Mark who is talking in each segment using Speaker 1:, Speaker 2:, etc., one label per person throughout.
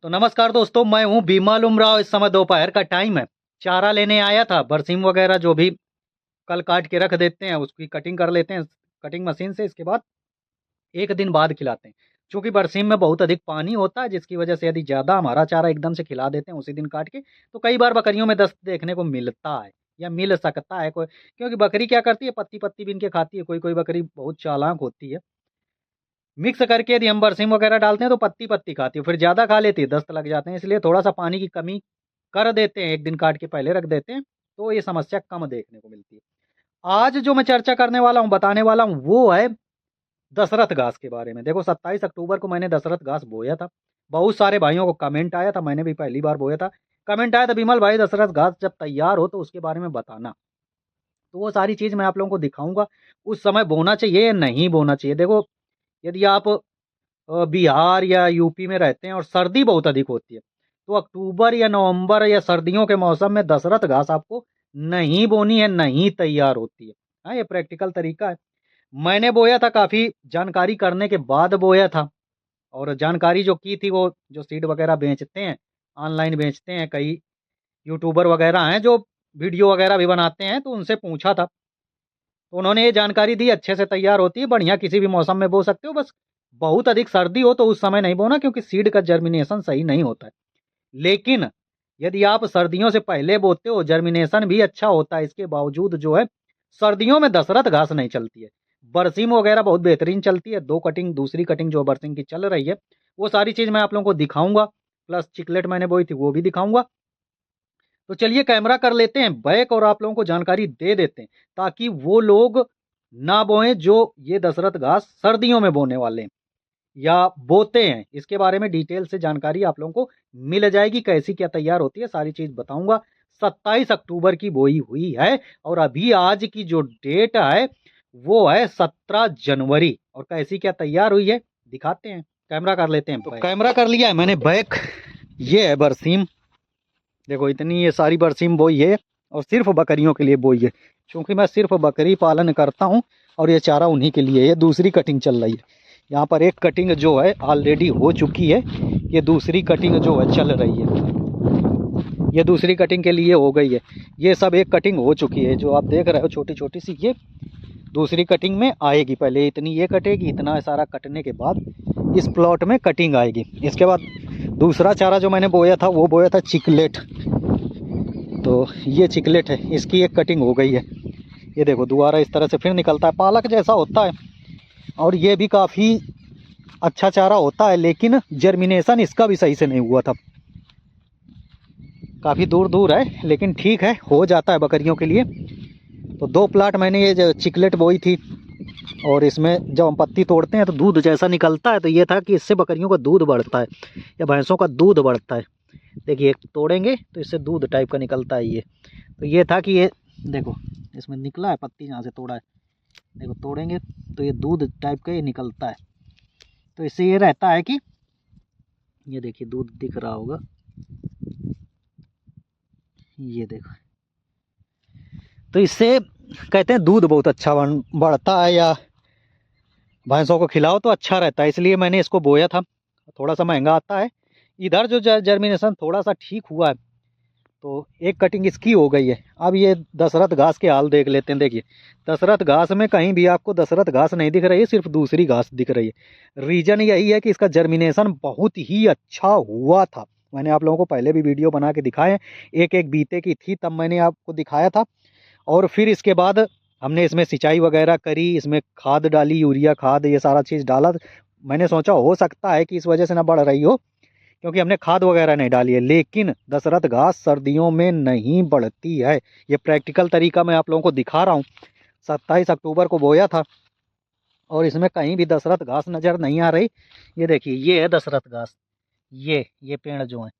Speaker 1: तो नमस्कार दोस्तों, मैं हूं बीमल उमराव। इस समय दोपहर का टाइम है। चारा लेने आया था। बरसीम वगैरह जो भी कल काट के रख देते हैं उसकी कटिंग कर लेते हैं कटिंग मशीन से। इसके बाद एक दिन बाद खिलाते हैं। चूंकि बरसीम में बहुत अधिक पानी होता है, जिसकी वजह से यदि ज़्यादा हमारा चारा एकदम से खिला देते हैं उसी दिन काट के, तो कई बार बकरियों में दस्त देखने को मिलता है या मिल सकता है कोई। क्योंकि बकरी क्या करती है, पत्ती पत्ती बीन के खाती है। कोई कोई बकरी बहुत चालाक होती है। मिक्स करके यदि हम बरसीम वगैरह डालते हैं तो पत्ती पत्ती खाती है, फिर ज़्यादा खा लेती है, दस्त लग जाते हैं। इसलिए थोड़ा सा पानी की कमी कर देते हैं, एक दिन काट के पहले रख देते हैं, तो ये समस्या कम देखने को मिलती है। आज जो मैं चर्चा करने वाला हूँ, बताने वाला हूँ, वो है दशरथ घास के बारे में। देखो, 27 अक्टूबर को मैंने दशरथ घास बोया था। बहुत सारे भाइयों को कमेंट आया था, मैंने भी पहली बार बोया था। कमेंट आया था, विमल भाई दशरथ घास जब तैयार हो तो उसके बारे में बताना। तो वो सारी चीज़ मैं आप लोगों को दिखाऊंगा। उस समय बोना चाहिए या नहीं बोना चाहिए। देखो, यदि आप बिहार या यूपी में रहते हैं और सर्दी बहुत अधिक होती है, तो अक्टूबर या नवंबर या सर्दियों के मौसम में दशरथ घास आपको नहीं बोनी है, नहीं तैयार होती है। हाँ, ये प्रैक्टिकल तरीका है। मैंने बोया था, काफ़ी जानकारी करने के बाद बोया था। और जानकारी जो की थी, वो जो सीड वगैरह बेचते हैं, ऑनलाइन बेचते हैं, कई यूट्यूबर वगैरह हैं जो वीडियो वगैरह भी बनाते हैं, तो उनसे पूछा था। तो उन्होंने ये जानकारी दी, अच्छे से तैयार होती है, बढ़िया, किसी भी मौसम में बो सकते हो। बस बहुत अधिक सर्दी हो तो उस समय नहीं बोना, क्योंकि सीड का जर्मिनेशन सही नहीं होता है। लेकिन यदि आप सर्दियों से पहले बोते हो, जर्मिनेशन भी अच्छा होता है। इसके बावजूद जो है, सर्दियों में दशरथ घास नहीं चलती है। बरसीम वगैरह बहुत बेहतरीन चलती है। दो कटिंग, दूसरी कटिंग जो बरसीम की चल रही है, वो सारी चीज़ मैं आप लोगों को दिखाऊंगा। प्लस चिकलेट मैंने बोई थी, वो भी दिखाऊंगा। तो चलिए कैमरा कर लेते हैं बैक और आप लोगों को जानकारी दे देते हैं, ताकि वो लोग ना बोएं जो ये दशरथ घास सर्दियों में बोने वाले हैं या बोते हैं। इसके बारे में डिटेल से जानकारी आप लोगों को मिल जाएगी, कैसी क्या तैयार होती है, सारी चीज बताऊंगा। 27 अक्टूबर की बोई हुई है और अभी आज की जो डेट है वो है 17 जनवरी। और कैसी क्या तैयार हुई है दिखाते हैं। कैमरा कर लेते हैं। तो कैमरा कर लिया है मैंने बैक। ये है बरसीम। देखो, इतनी ये सारी बरसीम बोई है और सिर्फ बकरियों के लिए बोई है, क्योंकि मैं सिर्फ बकरी पालन करता हूँ और ये चारा उन्हीं के लिए। ये दूसरी कटिंग चल रही है। यहाँ पर एक कटिंग जो है ऑलरेडी हो चुकी है, ये दूसरी कटिंग जो है चल रही है। ये दूसरी कटिंग के लिए हो गई है। ये सब एक कटिंग हो चुकी है, जो आप देख रहे हो छोटी छोटी सी, ये दूसरी कटिंग में आएगी। पहले इतनी ये कटेगी, इतना सारा कटने के बाद इस प्लॉट में कटिंग आएगी। इसके बाद दूसरा चारा जो मैंने बोया था, वो बोया था चिकलेट। तो ये चिकलेट है, इसकी एक कटिंग हो गई है। ये देखो, दोबारा इस तरह से फिर निकलता है, पालक जैसा होता है। और ये भी काफ़ी अच्छा चारा होता है, लेकिन जर्मिनेशन इसका भी सही से नहीं हुआ था। काफ़ी दूर दूर है, लेकिन ठीक है, हो जाता है बकरियों के लिए। तो दो प्लाट मैंने ये जो चिकलेट बोई थी, और इसमें जब हम पत्ती तोड़ते हैं तो दूध जैसा निकलता है। तो ये था कि इससे बकरियों का दूध बढ़ता है या भैंसों का दूध बढ़ता है। देखिए, तोड़ेंगे तो इससे दूध टाइप का निकलता है ये। तो ये था कि ये देखो, इसमें निकला है पत्ती, जहाँ से तोड़ा है, देखो तोड़ेंगे तो ये दूध टाइप का ये निकलता है। तो इससे ये रहता है कि ये देखिए, दूध दिख रहा होगा, ये देखो। तो इससे कहते हैं दूध बहुत अच्छा बढ़ता है, या भैंसों को खिलाओ तो अच्छा रहता है। इसलिए मैंने इसको बोया था। थोड़ा सा महंगा आता है। इधर जो जर्मिनेशन थोड़ा सा ठीक हुआ है, तो एक कटिंग इसकी हो गई है। अब ये दशरथ घास के हाल देख लेते हैं। देखिए, दशरथ घास में कहीं भी आपको दशरथ घास नहीं दिख रही है, सिर्फ दूसरी घास दिख रही है। रीजन यही है कि इसका जर्मिनेशन बहुत ही अच्छा हुआ था। मैंने आप लोगों को पहले भी वीडियो बना के दिखाए, एक एक बीते की थी, तब मैंने आपको दिखाया था। और फिर इसके बाद हमने इसमें सिंचाई वगैरह करी, इसमें खाद डाली, यूरिया खाद, ये सारा चीज़ डाला। मैंने सोचा हो सकता है कि इस वजह से ना बढ़ रही हो, क्योंकि हमने खाद वगैरह नहीं डाली है। लेकिन दशरथ घास सर्दियों में नहीं बढ़ती है। ये प्रैक्टिकल तरीका मैं आप लोगों को दिखा रहा हूँ। 27 अक्टूबर को बोया था और इसमें कहीं भी दशरथ घास नज़र नहीं आ रही। ये देखिए, ये है दशरथ घास। ये पेड़ जो हैं,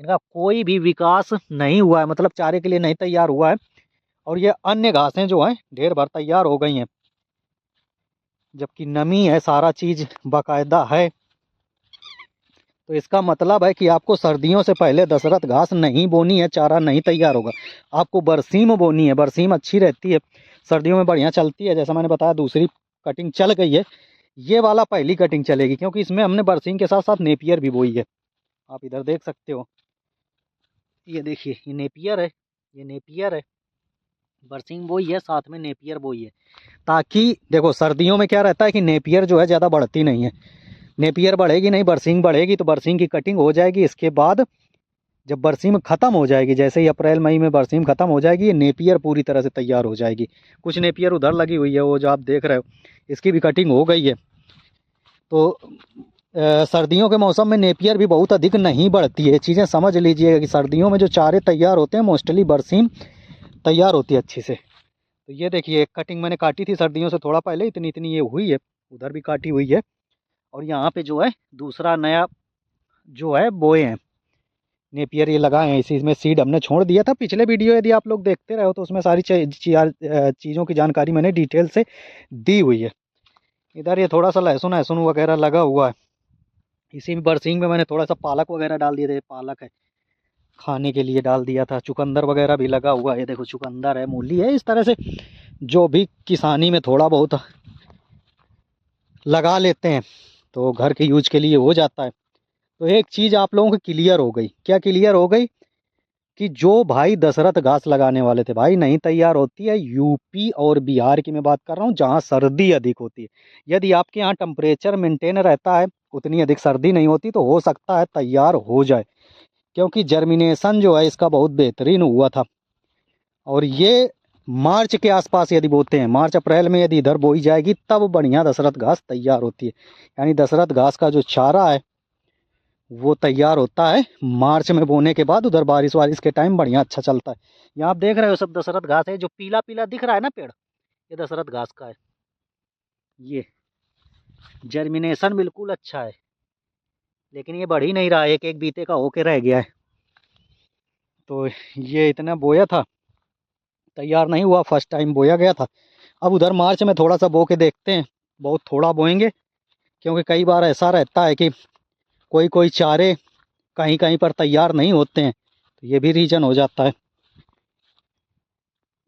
Speaker 1: इनका कोई भी विकास नहीं हुआ है, मतलब चारे के लिए नहीं तैयार हुआ है। और ये अन्य घासें जो हैं ढेर भर तैयार हो गई हैं, जबकि नमी है, सारा चीज़ बाकायदा है। तो इसका मतलब है कि आपको सर्दियों से पहले दशरथ घास नहीं बोनी है, चारा नहीं तैयार होगा। आपको बरसीम बोनी है। बरसीम अच्छी रहती है, सर्दियों में बढ़िया चलती है। जैसा मैंने बताया, दूसरी कटिंग चल गई है। ये वाला पहली कटिंग चलेगी, क्योंकि इसमें हमने बरसीम के साथ साथ नेपियर भी बोई है। आप इधर देख सकते हो, ये देखिए ये नेपियर है, ये नेपियर है, बरसीम बोई है, साथ में नेपियर बोई है। ताकि देखो सर्दियों में क्या रहता है कि नेपियर जो है ज़्यादा बढ़ती नहीं है, नेपियर बढ़ेगी नहीं, बरसीम बढ़ेगी, तो बरसीम की कटिंग हो जाएगी। इसके बाद जब बरसीम ख़त्म हो जाएगी, जैसे ही अप्रैल मई में बरसीम ख़त्म हो जाएगी, ये नेपियर पूरी तरह से तैयार हो जाएगी। कुछ नेपियर उधर लगी हुई है, वो जो आप देख रहे हो, इसकी भी कटिंग हो गई है। तो सर्दियों के मौसम में नेपियर भी बहुत अधिक नहीं बढ़ती है, चीज़ें समझ लीजिएगा कि सर्दियों में जो चारे तैयार होते हैं मोस्टली बरसीम तैयार होती है अच्छी से। तो ये देखिए एक कटिंग मैंने काटी थी सर्दियों से थोड़ा पहले, इतनी इतनी ये हुई है, उधर भी काटी हुई है। और यहाँ पे जो है दूसरा नया जो है बोए हैं नेपियर, ये लगाए हैं, इसी में सीड हमने छोड़ दिया था। पिछले वीडियो यदि आप लोग देखते रहे हो तो उसमें सारी चीज़ों की जानकारी मैंने डिटेल से दी हुई है। इधर ये थोड़ा सा लहसुन लहसुन वगैरह लगा हुआ है, इसी में बरसीम में मैंने थोड़ा सा पालक वगैरह डाल दिए थे, पालक है खाने के लिए डाल दिया था, चुकंदर वगैरह भी लगा हुआ है, ये देखो चुकंदर है, मूली है, इस तरह से जो भी किसानी में थोड़ा बहुत लगा लेते हैं तो घर के यूज के लिए हो जाता है। तो एक चीज़ आप लोगों को क्लियर हो गई, क्या क्लियर हो गई कि जो भाई दशरथ घास लगाने वाले थे भाई, नहीं तैयार होती है। यूपी और बिहार की मैं बात कर रहा हूँ जहाँ सर्दी अधिक होती है, यदि आपके यहाँ टेम्परेचर मेंटेन रहता है, उतनी अधिक सर्दी नहीं होती, तो हो सकता है तैयार हो जाए। क्योंकि जर्मिनेशन जो है इसका बहुत बेहतरीन हुआ था। और ये मार्च के आसपास यदि बोते हैं, मार्च अप्रैल में यदि इधर बोई जाएगी, तब बढ़िया दशरथ घास तैयार होती है। यानी दशरथ घास का जो चारा है वो तैयार होता है मार्च में बोने के बाद, उधर बारिश वारिश के टाइम बढ़िया अच्छा चलता है। यहाँ आप देख रहे हो सब दशरथ घास है, जो पीला पीला दिख रहा है ना पेड़, ये दशरथ घास का है। ये जर्मिनेशन बिल्कुल अच्छा है, लेकिन ये बढ़ ही नहीं रहा है, एक एक बीते का होके रह गया है। तो ये इतना बोया था, तैयार नहीं हुआ, फर्स्ट टाइम बोया गया था। अब उधर मार्च में थोड़ा सा बो के देखते हैं, बहुत थोड़ा बोएंगे, क्योंकि कई बार ऐसा रहता है कि कोई कोई चारे कहीं कहीं पर तैयार नहीं होते हैं, तो ये भी रीज़न हो जाता है।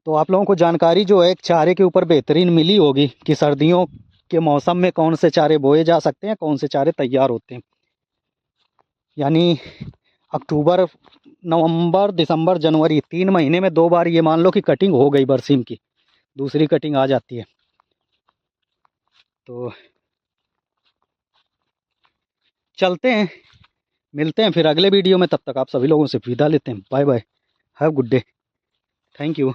Speaker 1: तो आप लोगों को जानकारी जो है एक चारे के ऊपर बेहतरीन मिली होगी कि सर्दियों के मौसम में कौन से चारे बोए जा सकते हैं, कौन से चारे तैयार होते हैं। यानी अक्टूबर, नवंबर, दिसंबर, जनवरी, 3 महीने में 2 बार ये मान लो कि कटिंग हो गई बरसीम की, दूसरी कटिंग आ जाती है। तो चलते हैं, मिलते हैं फिर अगले वीडियो में, तब तक आप सभी लोगों से विदा लेते हैं। Bye bye, have good day, thank you.